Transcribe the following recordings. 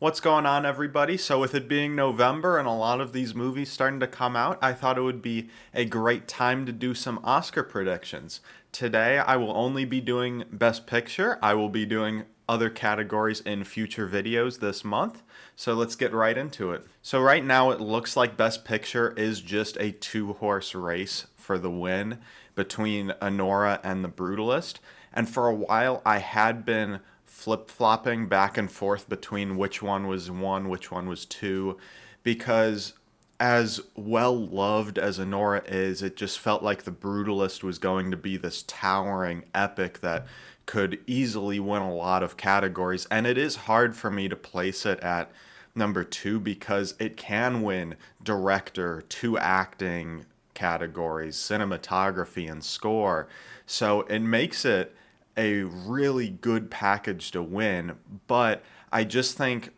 What's going on, everybody? So, with it being November and a lot of these movies starting to come out, I thought it would be a great time to do some Oscar predictions. Today, I will only be doing Best Picture. I will be doing other categories in future videos this month. So, let's get right into it. So, right now, it looks like Best Picture is just a two-horse race for the win between Anora and The Brutalist. And for a while, I had been flip-flopping back and forth between which one was one, which one was two, because as well loved as Anora is, it just felt like The Brutalist was going to be this towering epic that could easily win a lot of categories. And it is hard for me to place it at number two because it can win director, two acting categories, cinematography, and score. So it makes it a really good package to win, but I just think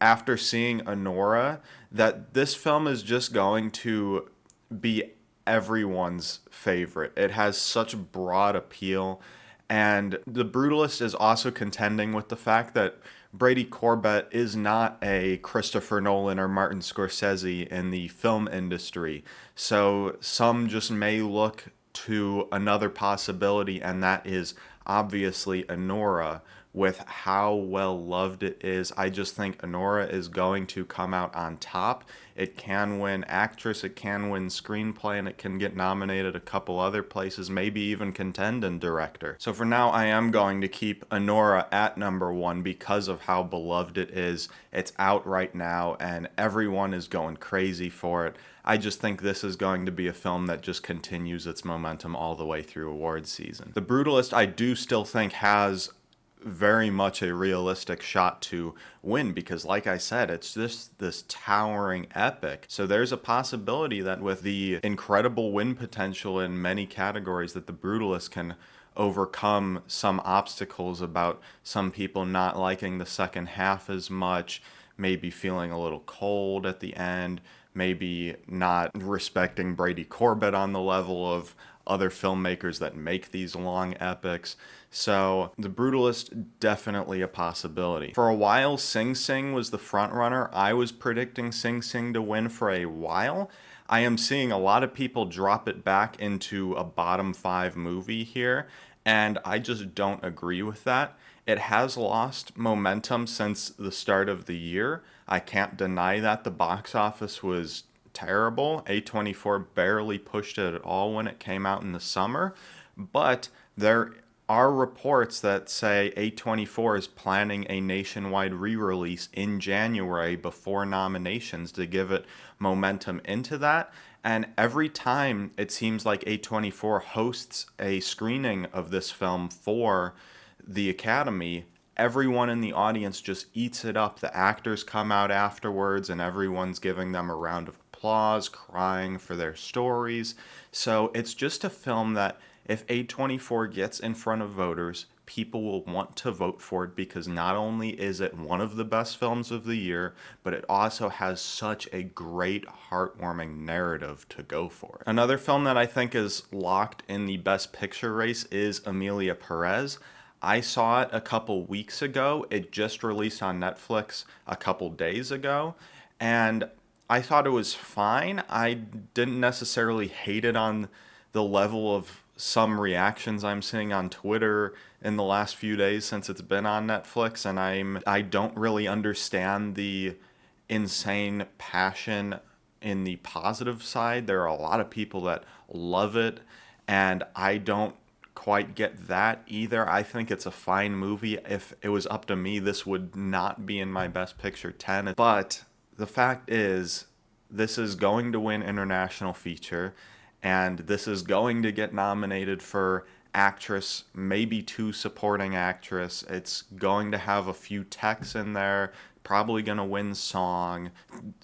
after seeing Anora that this film is just going to be everyone's favorite. It has such broad appeal, and The Brutalist is also contending with the fact that Brady Corbett is not a Christopher Nolan or Martin Scorsese in the film industry. So some just may look to another possibility, and that is obviously Anora. With how well loved it is, I just think Anora is going to come out on top. It can win actress, it can win screenplay, and it can get nominated a couple other places, maybe even contend in director. So for now, I am going to keep Anora at number one because of how beloved it is. It's out right now, and everyone is going crazy for it. I just think this is going to be a film that just continues its momentum all the way through awards season. The Brutalist, I do still think, has very much a realistic shot to win because, like I said, it's just this towering epic. So there's a possibility that with the incredible win potential in many categories that The Brutalist can overcome some obstacles about some people not liking the second half as much, maybe feeling a little cold at the end, maybe not respecting Brady Corbett on the level of other filmmakers that make these long epics. So The Brutalist, definitely a possibility. For a while, Sing Sing was the front runner. I was predicting Sing Sing to win for a while. I am seeing a lot of people drop it back into a bottom five movie here, and I just don't agree with that. It has lost momentum since the start of the year. I can't deny that. The box office was terrible. A24 barely pushed it at all when it came out in the summer, but there are reports that say A24 is planning a nationwide re-release in January before nominations to give it momentum into that. And every time it seems like A24 hosts a screening of this film for the Academy, everyone in the audience just eats it up. The actors come out afterwards and everyone's giving them a round of applause, crying for their stories. So it's just a film that if A24 gets in front of voters, people will want to vote for it because not only is it one of the best films of the year, but it also has such a great, heartwarming narrative to go for it. Another film that I think is locked in the Best Picture race is Emilia Perez. I saw it a couple weeks ago. It just released on Netflix a couple days ago, and I thought it was fine. I didn't necessarily hate it on the level of some reactions I'm seeing on Twitter in the last few days since it's been on Netflix, and I don't really understand the insane passion in the positive side. There are a lot of people that love it, and I don't quite get that either. I think it's a fine movie. If it was up to me, this would not be in my Best Picture 10. But the fact is, this is going to win International Feature, and this is going to get nominated for actress, maybe two supporting actress. It's going to have a few techs in there, probably going to win song.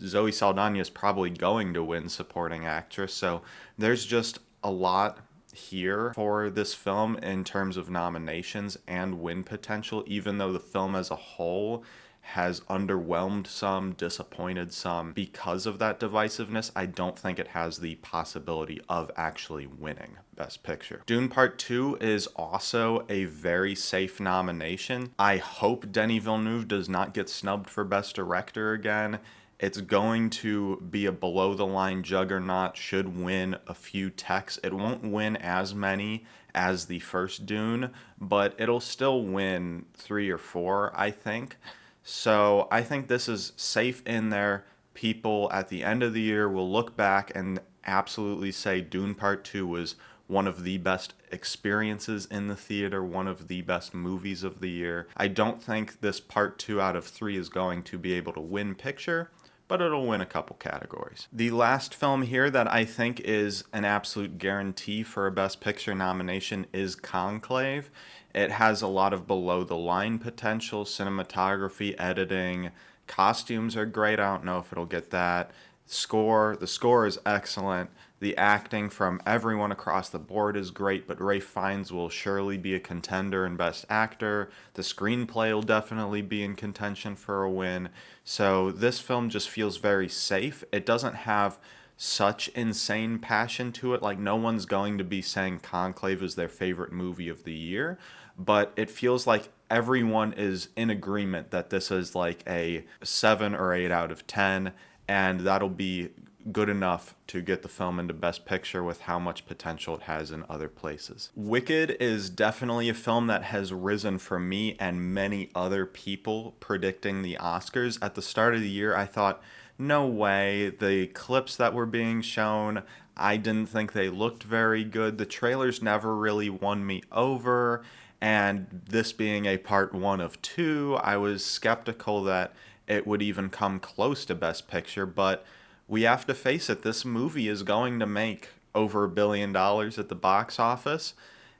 Zoe Saldana is probably going to win supporting actress. So there's just a lot here for this film in terms of nominations and win potential, even though the film as a whole has underwhelmed some, disappointed some. Because of that divisiveness, I don't think it has the possibility of actually winning Best Picture. Dune Part 2 is also a very safe nomination. I hope Denis Villeneuve does not get snubbed for Best Director again. It's going to be a below the line juggernaut, should win a few techs. It won't win as many as the first Dune, but it'll still win 3 or 4, I think. So I think this is safe in there. People at the end of the year will look back and absolutely say Dune Part 2 was one of the best experiences in the theater, one of the best movies of the year. I don't think this Part 2 out of 3 is going to be able to win picture, but it'll win a couple categories. The last film here that I think is an absolute guarantee for a Best Picture nomination is Conclave. It has a lot of below the line potential, cinematography, editing, costumes are great. I don't know if it'll get that. The score is excellent. The acting from everyone across the board is great, but Ralph Fiennes will surely be a contender in Best Actor. The screenplay will definitely be in contention for a win. So this film just feels very safe. It doesn't have such insane passion to it. Like, no one's going to be saying Conclave is their favorite movie of the year, but it feels like everyone is in agreement that this is like a 7 or 8 out of 10, and that'll be good enough to get the film into Best Picture with how much potential it has in other places. Wicked is definitely a film that has risen for me and many other people predicting the Oscars. At the start of the year, I thought, no way. The clips that were being shown, I didn't think they looked very good. The trailers never really won me over. And this being a part 1 of 2, I was skeptical that it would even come close to Best Picture, but we have to face it, this movie is going to make over $1 billion at the box office.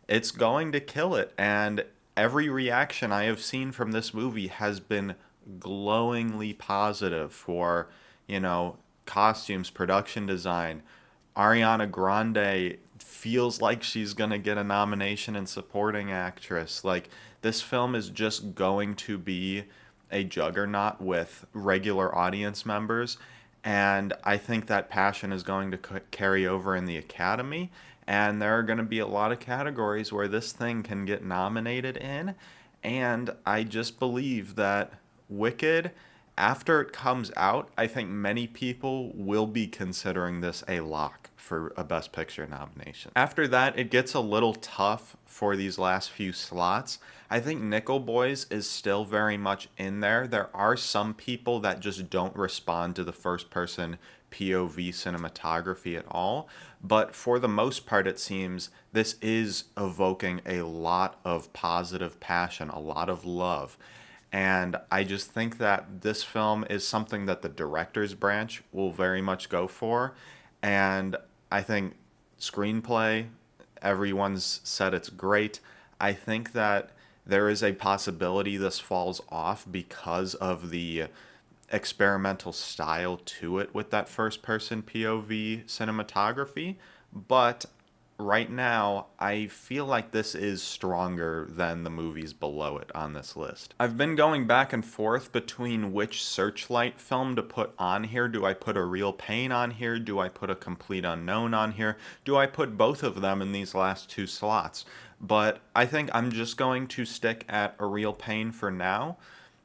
It's going to kill it, and every reaction I have seen from this movie has been glowingly positive for, costumes, production design. Ariana Grande feels like she's going to get a nomination in supporting actress. Like, this film is just going to be a juggernaut with regular audience members, and I think that passion is going to carry over in the Academy, and there are going to be a lot of categories where this thing can get nominated in, and I just believe that Wicked, after it comes out, I think many people will be considering this a lock for a Best Picture nomination. After that, it gets a little tough for these last few slots. I think Nickel Boys is still very much in there. There are some people that just don't respond to the first-person POV cinematography at all, but for the most part, it seems this is evoking a lot of positive passion, a lot of love. And I just think that this film is something that the director's branch will very much go for. And I think screenplay, everyone's said it's great. I think that there is a possibility this falls off because of the experimental style to it with that first person POV cinematography. But right now, I feel like this is stronger than the movies below it on this list. I've been going back and forth between which Searchlight film to put on here. Do I put A Real Pain on here? Do I put A Complete Unknown on here? Do I put both of them in these last 2 slots? But I think I'm just going to stick at A Real Pain for now.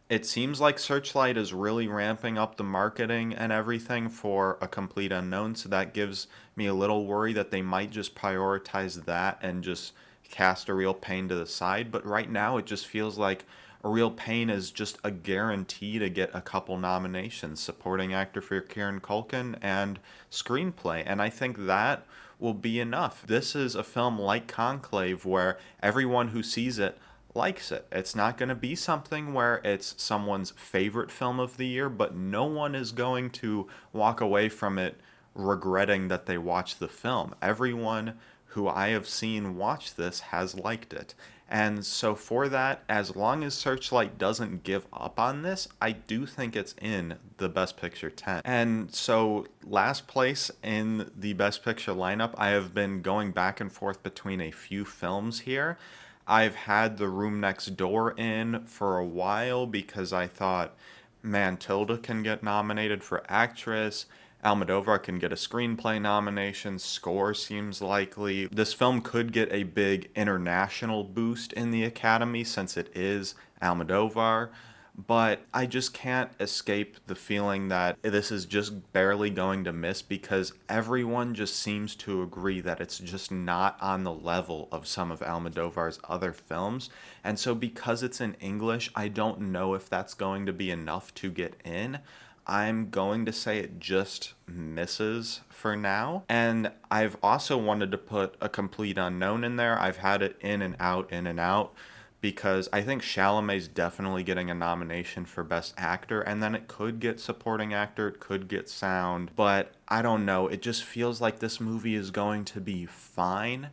It seems like Searchlight is really ramping up the marketing and everything for A Complete Unknown, so that gives me a little worry that they might just prioritize that and just cast A Real Pain to the side. But right now, it just feels like A Real Pain is just a guarantee to get a couple nominations, supporting actor for Kieran Culkin and screenplay, and I think that will be enough. This is a film like Conclave where everyone who sees it likes it. It's not going to be something where it's someone's favorite film of the year, but no one is going to walk away from it regretting that they watched the film. Everyone who I have seen watch this has liked it. And so for that, as long as Searchlight doesn't give up on this, I do think it's in the Best Picture 10. And so last place in the Best Picture lineup, I have been going back and forth between a few films here. I've had The Room Next Door in for a while because I thought, man, Tilda can get nominated for actress. Almodovar can get a screenplay nomination. Score seems likely. This film could get a big international boost in the Academy since it is Almodovar. But I just can't escape the feeling that this is just barely going to miss because everyone just seems to agree that it's just not on the level of some of Almodovar's other films. And so, because it's in English, I don't know if that's going to be enough to get in. I'm going to say it just misses for now. And I've also wanted to put A Complete Unknown in there. I've had it in and out, because I think Chalamet's definitely getting a nomination for Best Actor, and then it could get Supporting Actor, it could get Sound, but I don't know. It just feels like this movie is going to be fine.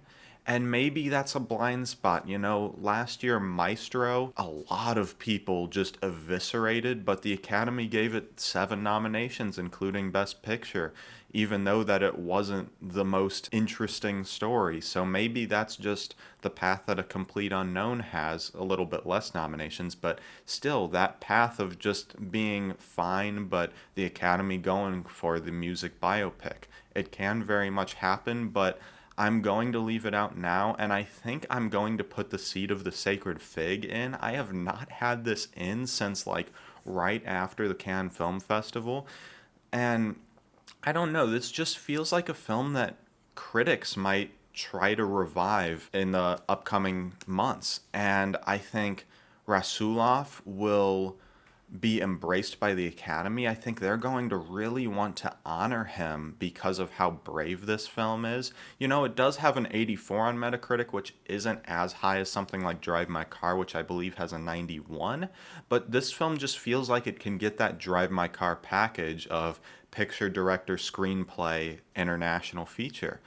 And maybe that's a blind spot. You know, last year, Maestro, a lot of people just eviscerated, but the Academy gave it 7 nominations, including Best Picture, even though that it wasn't the most interesting story. So maybe that's just the path that A Complete Unknown has, a little bit less nominations, but still, that path of just being fine, but the Academy going for the music biopic. It can very much happen, but I'm going to leave it out now, and I think I'm going to put The Seed of the Sacred Fig in. I have not had this in since like right after the Cannes Film Festival, and I don't know, this just feels like a film that critics might try to revive in the upcoming months, and I think Rasulov will be embraced by the Academy. I think they're going to really want to honor him because of how brave this film is. You know, it does have an 84 on Metacritic, which isn't as high as something like Drive My Car, which I believe has a 91. But this film just feels like it can get that Drive My Car package of picture, director, screenplay, international feature.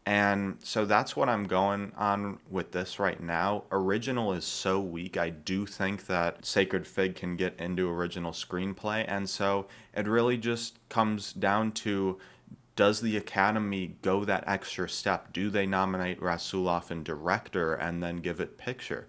And so that's what I'm going on with this right now. Original is so weak. I do think that Sacred Fig can get into original screenplay. And so it really just comes down to, does the Academy go that extra step? Do they nominate Rasulov in director and then give it picture?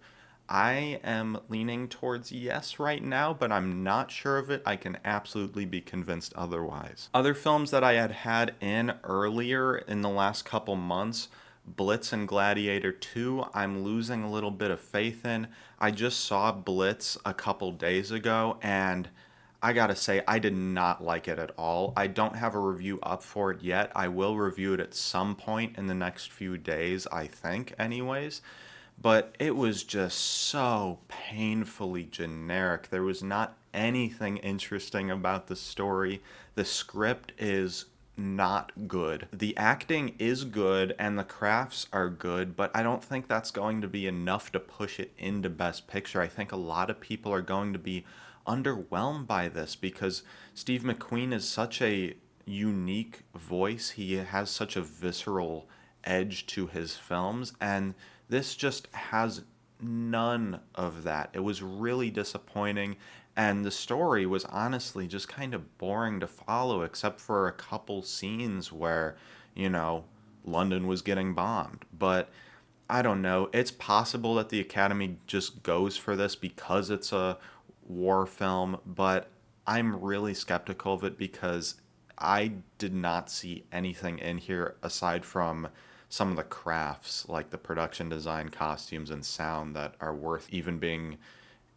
I am leaning towards yes right now, but I'm not sure of it. I can absolutely be convinced otherwise. Other films that I had in earlier in the last couple months, Blitz and Gladiator 2, I'm losing a little bit of faith in. I just saw Blitz a couple days ago, and I gotta say, I did not like it at all. I don't have a review up for it yet. I will review it at some point in the next few days, I think, anyways. But it was just so painfully generic. There was not anything interesting about the story. The script is not good. The acting is good and the crafts are good, but I don't think that's going to be enough to push it into Best Picture. I think a lot of people are going to be underwhelmed by this because Steve McQueen is such a unique voice. He has such a visceral edge to his films, and this just has none of that. It was really disappointing, and the story was honestly just kind of boring to follow, except for a couple scenes where, you know, London was getting bombed. But I don't know. It's possible that the Academy just goes for this because it's a war film, but I'm really skeptical of it because I did not see anything in here aside from some of the crafts, like the production design, costumes, and sound, that are worth even being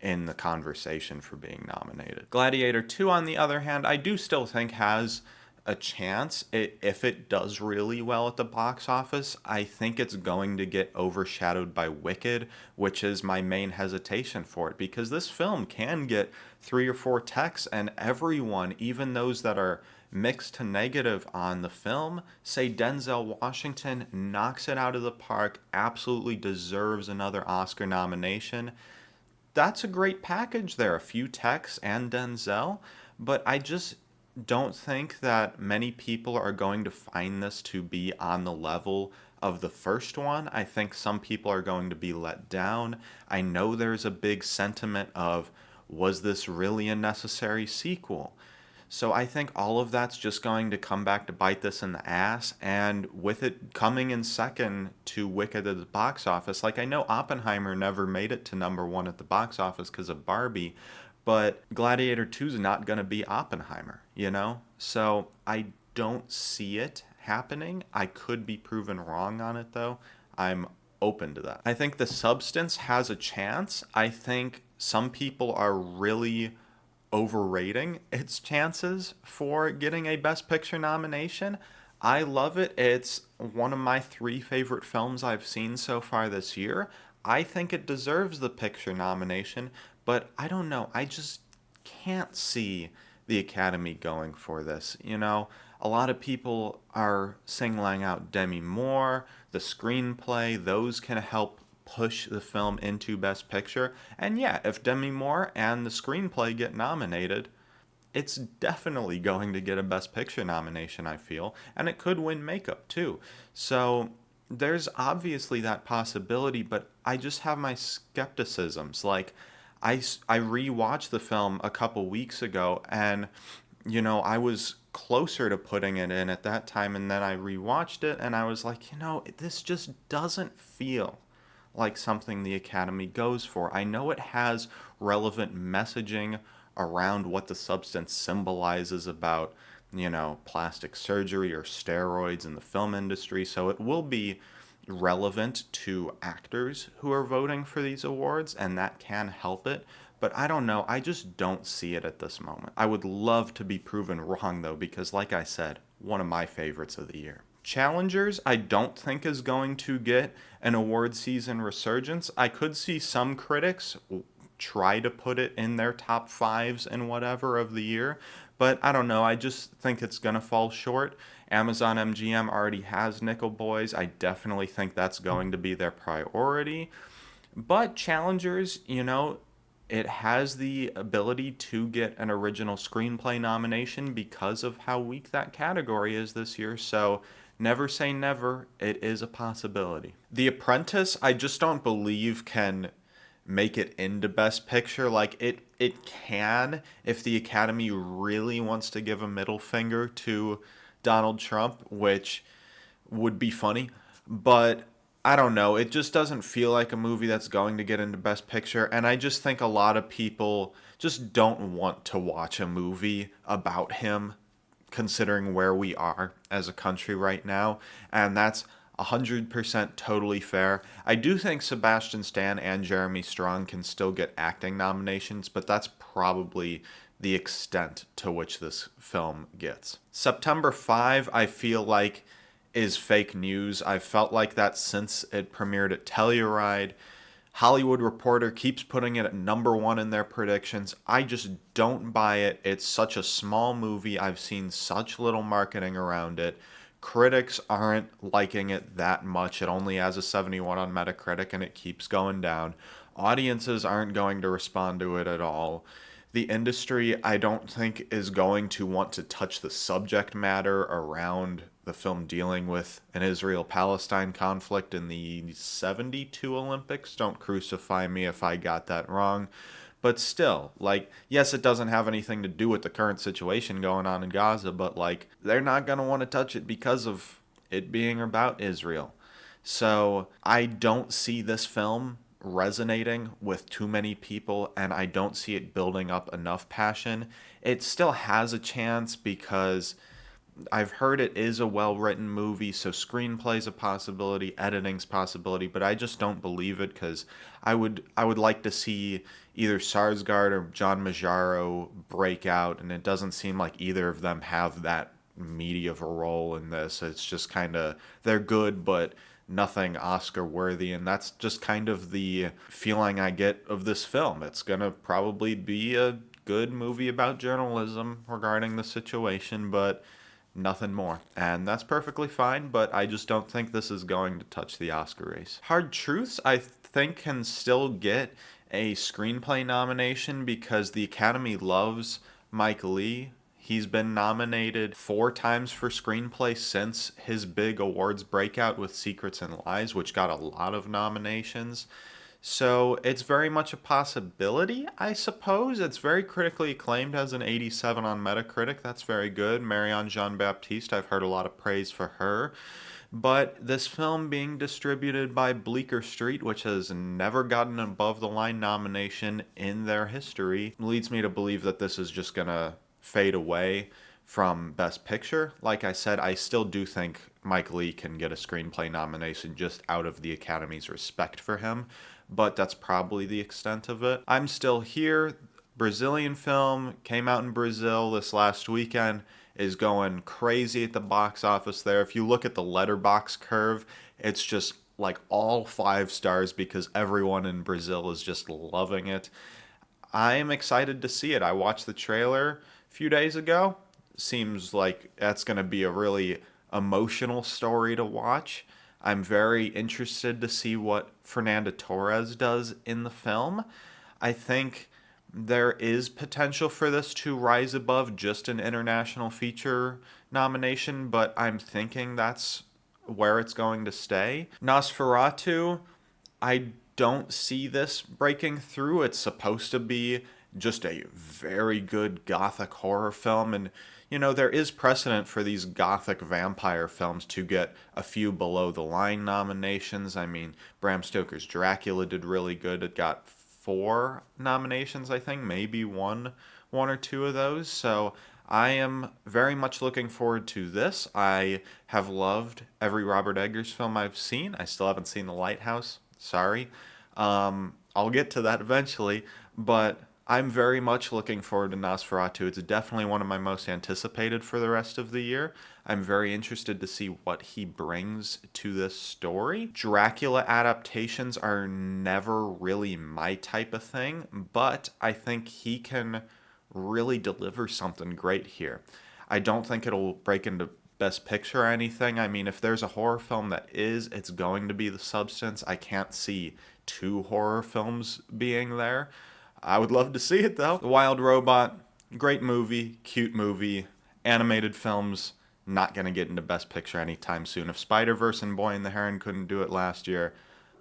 in the conversation for being nominated. Gladiator 2, on the other hand, I do still think has a chance. If it does really well at the box office, I think it's going to get overshadowed by Wicked, which is my main hesitation for it, because this film can get 3 or 4 techs, and everyone, even those that are mixed to negative on the film, say Denzel Washington knocks it out of the park, absolutely deserves another Oscar nomination. That's a great package there, a few techs and Denzel, but I just don't think that many people are going to find this to be on the level of the first one. I think some people are going to be let down. I know there's a big sentiment of, was this really a necessary sequel? So I think all of that's just going to come back to bite this in the ass. And with it coming in second to Wicked at the box office, like I know Oppenheimer never made it to number one at the box office because of Barbie, but Gladiator 2 is not going to be Oppenheimer, you know? So I don't see it happening. I could be proven wrong on it though. I'm open to that. I think The Substance has a chance. I think some people are really overrating its chances for getting a Best Picture nomination. I love it. It's one of my three favorite films I've seen so far this year. I think it deserves the picture nomination, but I don't know. I just can't see the Academy going for this. You know, a lot of people are singling out Demi Moore, the screenplay, those can help push the film into Best Picture. And yeah, if Demi Moore and the screenplay get nominated, it's definitely going to get a Best Picture nomination, I feel, and it could win makeup too. So there's obviously that possibility, but I just have my skepticisms. Like, I rewatched the film a couple weeks ago, and, you know, I was closer to putting it in at that time, and then I rewatched it, and I was like, you know, this just doesn't feel like something the Academy goes for. I know it has relevant messaging around what the substance symbolizes about, you know, plastic surgery or steroids in the film industry, so it will be relevant to actors who are voting for these awards, and that can help it. But I don't know, I just don't see it at this moment. I would love to be proven wrong though, because like I said, one of my favorites of the year. Challengers, I don't think is going to get an award season resurgence. I could see some critics try to put it in their top fives and whatever of the year, but I don't know. I just think it's going to fall short. Amazon MGM already has Nickel Boys. I definitely think that's going to be their priority. But Challengers, you know, it has the ability to get an original screenplay nomination because of how weak that category is this year. So never say never. It is a possibility. The Apprentice, I just don't believe can make it into Best Picture. Like it can if the Academy really wants to give a middle finger to Donald Trump, which would be funny. But I don't know. It just doesn't feel like a movie that's going to get into Best Picture. And I just think a lot of people just don't want to watch a movie about him, considering where we are as a country right now. And that's 100% totally fair. I do think Sebastian Stan and Jeremy Strong can still get acting nominations, but that's probably the extent to which this film gets. September 5, I feel like, is fake news. I've felt like that since it premiered at Telluride. Hollywood Reporter keeps putting it at number one in their predictions. I just don't buy it. It's such a small movie. I've seen such little marketing around it. Critics aren't liking it that much. It only has a 71 on Metacritic and it keeps going down. Audiences aren't going to respond to it at all. The industry, I don't think, is going to want to touch the subject matter around the film dealing with an Israel-Palestine conflict in the 72 Olympics. Don't crucify me if I got that wrong. But still, like, yes, it doesn't have anything to do with the current situation going on in Gaza, but, like, they're not going to want to touch it because of it being about Israel. So I don't see this film resonating with too many people, and I don't see it building up enough passion. It still has a chance because I've heard it is a well-written movie, so screenplay's a possibility, editing's a possibility, but I just don't believe it because I would like to see either Sarsgaard or John Majaro break out, and it doesn't seem like either of them have that meaty of a role in this. It's just kind of, they're good, but nothing Oscar worthy, and that's just kind of the feeling I get of this film. It's gonna probably be a good movie about journalism regarding the situation, but nothing more. And that's perfectly fine, but I just don't think this is going to touch the Oscar race. Hard Truths, I think, can still get a screenplay nomination because the Academy loves Mike Leigh. He's been nominated 4 times for screenplay since his big awards breakout with Secrets and Lies, which got a lot of nominations. So it's very much a possibility, I suppose. It's very critically acclaimed, has an 87 on Metacritic. That's very good. Marianne Jean-Baptiste, I've heard a lot of praise for her. But this film being distributed by Bleecker Street, which has never gotten an above the line nomination in their history, leads me to believe that this is just going to fade away from Best Picture. Like I said, I still do think Mike Leigh can get a screenplay nomination just out of the Academy's respect for him, but that's probably the extent of it. I'm Still Here, Brazilian film, came out in Brazil this last weekend, is going crazy at the box office there. If you look at the letterbox curve, it's just like all 5 stars because everyone in Brazil is just loving it. I am excited to see it. I watched the trailer a few days ago. Seems like that's going to be a really emotional story to watch. I'm very interested to see what Fernanda Torres does in the film. I think there is potential for this to rise above just an international feature nomination, but I'm thinking that's where it's going to stay. Nosferatu, I don't see this breaking through. It's supposed to be just a very good gothic horror film, and there is precedent for these gothic vampire films to get a few below the line nominations. I mean, Bram Stoker's Dracula did really good. It got 4 nominations, I think, maybe one or two of those. So I am very much looking forward to this. I have loved every Robert Eggers film I've seen. I still haven't seen The Lighthouse. Sorry. I'll get to that eventually, but I'm very much looking forward to Nosferatu. It's definitely one of my most anticipated for the rest of the year. I'm very interested to see what he brings to this story. Dracula adaptations are never really my type of thing, but I think he can really deliver something great here. I don't think it'll break into Best Picture or anything. I mean, if there's a horror film that is, it's going to be The Substance. I can't see 2 horror films being there. I would love to see it though. The Wild Robot, great movie, cute movie, animated films, not going to get into Best Picture anytime soon. If Spider-Verse and Boy and the Heron couldn't do it last year,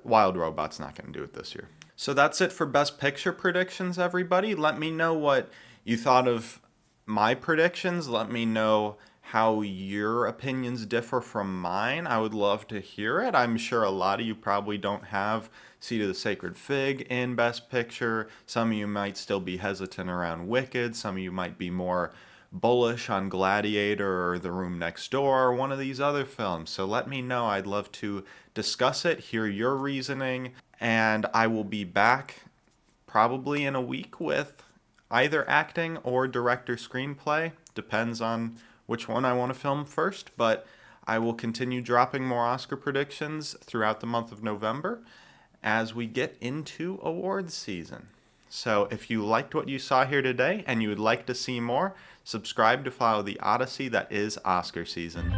Wild Robot's not going to do it this year. So that's it for Best Picture predictions, everybody. Let me know what you thought of my predictions. Let me know how your opinions differ from mine. I would love to hear it. I'm sure a lot of you probably don't have Seat of the Sacred Fig in Best Picture. Some of you might still be hesitant around Wicked. Some of you might be more bullish on Gladiator or The Room Next Door or one of these other films. So let me know. I'd love to discuss it, hear your reasoning, and I will be back probably in a week with either acting or director screenplay. Depends on which one I want to film first, but I will continue dropping more Oscar predictions throughout the month of November as we get into awards season. So if you liked what you saw here today and you would like to see more, subscribe to follow the odyssey that is Oscar season.